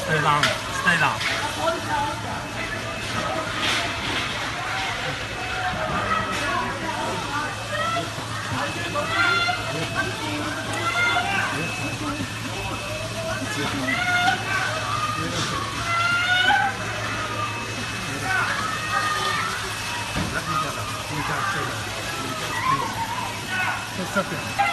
Stay down. Stay down. It's okay.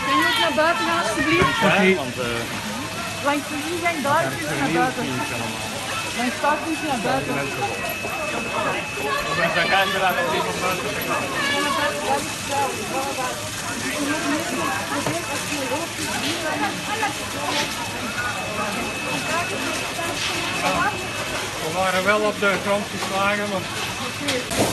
Kan je ook naar buiten gaan alsjeblieft? Okay. Langs de ingang daar kun je naar buiten. Langs daar kun je naar buiten. Dan ga je laten zien van buiten. We waren wel op de grond geslagen, maar...